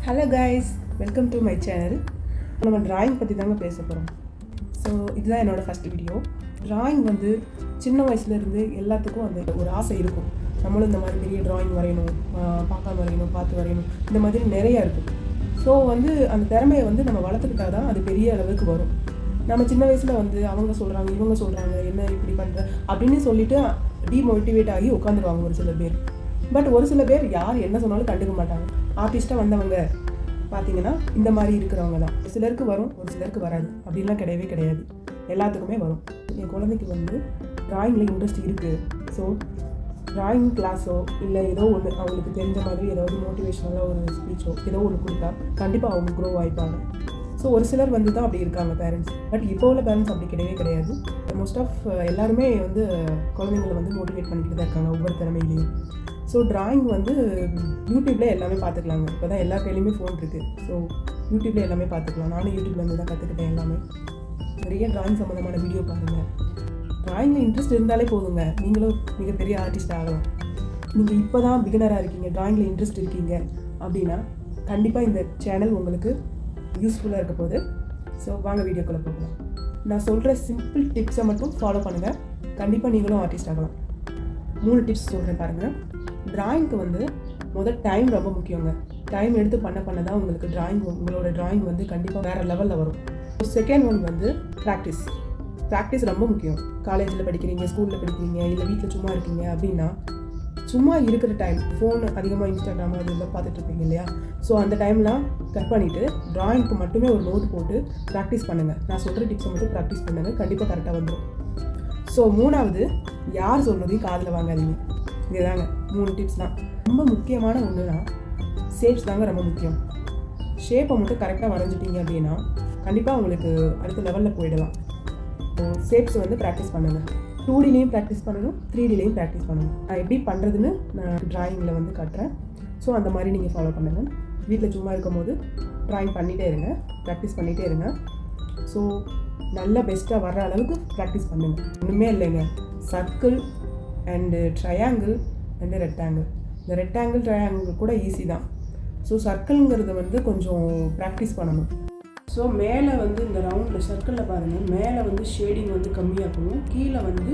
Hello guys, welcome to my channel. நம்ம drawing பற்றி தாங்க பேச போகிறோம். ஸோ இதுதான் என்னோடய ஃபஸ்ட் வீடியோ. ட்ராயிங் வந்து சின்ன வயசுலேருந்து எல்லாத்துக்கும் அந்த ஒரு ஆசை இருக்கும். நம்மளும் இந்த மாதிரி பெரிய ட்ராயிங் வரையணும், பார்க்காம வரையணும், பார்த்து வரையணும், இந்த மாதிரி நிறையா இருக்கும். ஸோ வந்து அந்த திறமையை வந்து நம்ம வளர்த்துக்கிட்டா தான் அது பெரிய அளவுக்கு வரும். நம்ம சின்ன வயசில் வந்து அவங்க சொல்கிறாங்க, இவங்க சொல்கிறாங்க, என்ன இப்படி பண்ணுற அப்படின்னு சொல்லிவிட்டு டிமோட்டிவேட் ஆகி உட்காந்துருவாங்க ஒரு சில பேர். பட் ஒரு சில பேர் யார் என்ன சொன்னாலும் கண்டுக்க மாட்டாங்க. ஆர்டிஸ்ட்டாக வந்தவங்க பார்த்தீங்கன்னா இந்த மாதிரி இருக்கிறவங்க தான். ஒரு சிலருக்கு வரும், ஒரு சிலருக்கு வராது. அப்படின்லாம் கிடையவே கிடையாது, எல்லாத்துக்குமே வரும். என் குழந்தைக்கு வந்து ட்ராயிங்கில் இன்ட்ரெஸ்ட் இருக்குது. ஸோ ட்ராயிங் கிளாஸோ இல்லை ஏதோ ஒன்று அவங்களுக்கு தெரிஞ்ச மாதிரி ஏதாவது மோட்டிவேஷனலாக ஒரு ஸ்பீச்சோ ஏதோ ஒன்று கொடுத்தா கண்டிப்பாக அவங்க க்ரோ ஆகிப்பாங்க. ஸோ ஒரு சிலர் வந்து தான் அப்படி இருக்காங்க பேரண்ட்ஸ். பட் இப்போ உள்ள பேரண்ட்ஸ் அப்படி கிடையவே கிடையாது. மோஸ்ட் ஆஃப் எல்லாருமே வந்து குழந்தைங்களை வந்து மோட்டிவேட் பண்ணிக்கிட்டு தான் இருக்காங்க ஒவ்வொரு திறமையிலையும். ஸோ ட்ராயிங் வந்து யூடியூப்பில் எல்லாமே பார்த்துக்கலாங்க. இப்போ தான் எல்லா கையிலையுமே ஃபோன் இருக்குது. ஸோ யூடியூப்பில் எல்லாமே பார்த்துக்கலாம். நானும் யூடியூப்லேருந்து தான் கற்றுக்கிட்டேன் எல்லாமே. நிறைய ட்ராயிங் சம்மந்தமான வீடியோ பாருங்கள். ட்ராயிங்கில் இன்ட்ரெஸ்ட் இருந்தாலே போதுங்க, நீங்களும் மிகப்பெரிய ஆர்டிஸ்ட் ஆகலாம். நீங்கள் இப்போ தான் பிகினராக இருக்கீங்க, ட்ராயிங்கில் இன்ட்ரெஸ்ட் இருக்கீங்க அப்படின்னா கண்டிப்பாக இந்த சேனல் உங்களுக்கு யூஸ்ஃபுல்லாக இருக்க போகுது. ஸோ வாங்க வீடியோக்குள்ளே போகலாம். நான் சொல்கிற சிம்பிள் டிப்ஸை மட்டும் ஃபாலோ பண்ணுங்கள், கண்டிப்பாக நீங்களும் ஆர்டிஸ்ட் ஆகலாம். 3 டிப்ஸ் சொல்கிறேன் பாருங்கள். ட்ராயிங்க்கு வந்து முதல் டைம் ரொம்ப முக்கியங்க. டைம் எடுத்து பண்ண தான் உங்களுக்கு உங்களோட ட்ராயிங் வந்து கண்டிப்பாக வேறு லெவலில் வரும். செகண்ட் ஒன் வந்து ப்ராக்டிஸ் ரொம்ப முக்கியம். காலேஜில் படிக்கிறீங்க, ஸ்கூலில் படிக்கிறீங்க, இல்லை வீட்டில் சும்மா இருக்கீங்க அப்படின்னா சும்மா இருக்கிற டைம் ஃபோன் அதிகமாக இன்ஸ்டாகிராம் அது இதெல்லாம் பார்த்துட்ருப்பீங்க இல்லையா? ஸோ அந்த டைம்லாம் கட் பண்ணிவிட்டு ட்ராயிங்க்கு மட்டுமே ஒரு நோட் போட்டு ப்ராக்டிஸ் பண்ணுங்கள். நான் சொல்கிற டிப்ஸை மட்டும் ப்ராக்டிஸ் பண்ணுங்கள், கண்டிப்பாக கரெக்டாக வந்துடும். ஸோ 3வது, யார் சொல்கிறதையும் காதில் வாங்காதீங்க. இதுதாங்க 3 டிப்ஸ் தான். ரொம்ப முக்கியமான ஒன்றுனா ஷேப்ஸ் தாங்க ரொம்ப முக்கியம். ஷேப்பை மட்டும் கரெக்டாக வரைஞ்சிட்டிங்க அப்படின்னா கண்டிப்பாக உங்களுக்கு அடுத்த லெவலில் போயிடலாம். ஷேப்ஸ் வந்து ப்ராக்டிஸ் பண்ணுங்கள். 2Dலேயும் ப்ராக்டிஸ் பண்ணணும், 3Dலேயும் ப்ராக்டிஸ் பண்ணணும். நான் எப்படி பண்ணுறதுன்னு நான் ட்ராயிங்கில் வந்து காட்டுறேன். ஸோ அந்த மாதிரி நீங்கள் ஃபாலோ பண்ணுங்கள். வீட்டில் சும்மா இருக்கும் போது ட்ராயிங் பண்ணிகிட்டே இருங்க, ப்ராக்டிஸ் பண்ணிகிட்டே இருங்க. ஸோ நல்லா பெஸ்ட்டாக வர்ற அளவுக்கு ப்ராக்டிஸ் பண்ணுங்கள். ஒன்றுமே இல்லைங்க, circle and triangle and rectangle. இந்த ரெக்டாங்கிள் ட்ரையாங்கிள் கூட ஈஸி தான். ஸோ சர்க்கிள்ங்கிறது வந்து கொஞ்சம் ப்ராக்டிஸ் பண்ணணும். ஸோ மேலே வந்து இந்த ரவுண்டில் சர்க்கிளில் பாருங்கள், மேலே வந்து ஷேடிங் வந்து கம்மியாகவும் கீழே வந்து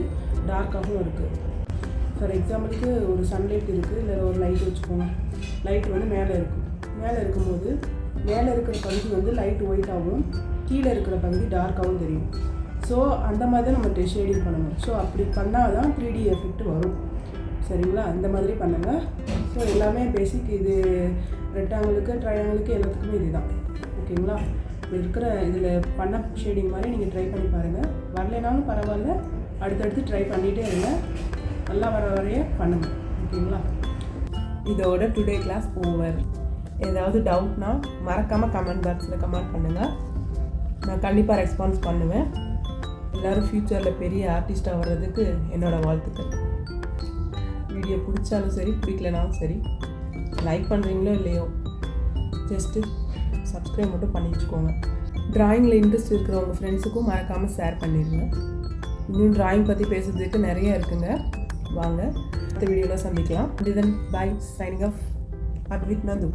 டார்க்காகவும் இருக்குது. ஃபார் எக்ஸாம்பிளுக்கு ஒரு சன்லைட் இருக்குது, இல்லை ஒரு லைட் வச்சுக்கோங்க. லைட் வந்து மேலே இருக்கும்போது மேலே இருக்கிற பகுதி வந்து லைட் ஒயிட்டாகவும் கீழே இருக்கிற பகுதி டார்க்காகவும் தெரியும். ஸோ அந்த மாதிரி தான் நம்ம ஷேடிங் பண்ணணும். ஸோ அப்படி பண்ணால் தான் 3D எஃபெக்ட் வரும். சரிங்களா? அந்த மாதிரி பண்ணுங்கள். ஸோ எல்லாமே பேசிக். இது ரெக்டாங்கிளுக்கு ட்ரையாங்கிளுக்கு எல்லாத்துக்குமே இது தான். ஓகேங்களா? இருக்கிற இதில் பண்ண ஷேடிங் மாதிரி நீங்கள் ட்ரை பண்ணி பாருங்கள். வரலைனாலும் பரவாயில்ல, அடுத்தடுத்து ட்ரை பண்ணிகிட்டே இருங்க. நல்லா வரைய பண்ணுங்கள். ஓகேங்களா? இதோட டுடே கிளாஸ் ஓவர். ஏதாவது டவுட்னா மறக்காமல் கமெண்ட் பாக்ஸில் கமெண்ட் பண்ணுங்கள். நான் கண்டிப்பாக ரெஸ்பான்ஸ் பண்ணுவேன். எல்லோரும் ஃப்யூச்சரில் பெரிய ஆர்டிஸ்ட்டாக வர்றதுக்கு என்னோடய வாழ்த்துக்கள். வீடியோ பிடிச்சாலும் சரி, பிடிக்கலனாலும் சரி, லைக் பண்ணுறீங்களோ இல்லையோ, ஜஸ்ட்டு சப்ஸ்கிரைப் மட்டும் பண்ணி வச்சுக்கோங்க. ட்ராயிங்கில் இன்ட்ரெஸ்ட் இருக்கிற உங்கள் ஃப்ரெண்ட்ஸுக்கும் மறக்காமல் ஷேர் பண்ணிடுங்க. இன்னும் ட்ராயிங் பற்றி பேசுறதுக்கு நிறைய இருக்குங்க. வாங்க அடுத்த வீடியோவில் சந்திக்கலாம். தென் பை, சைனிங் ஆஃப். அட்வித் நந்து.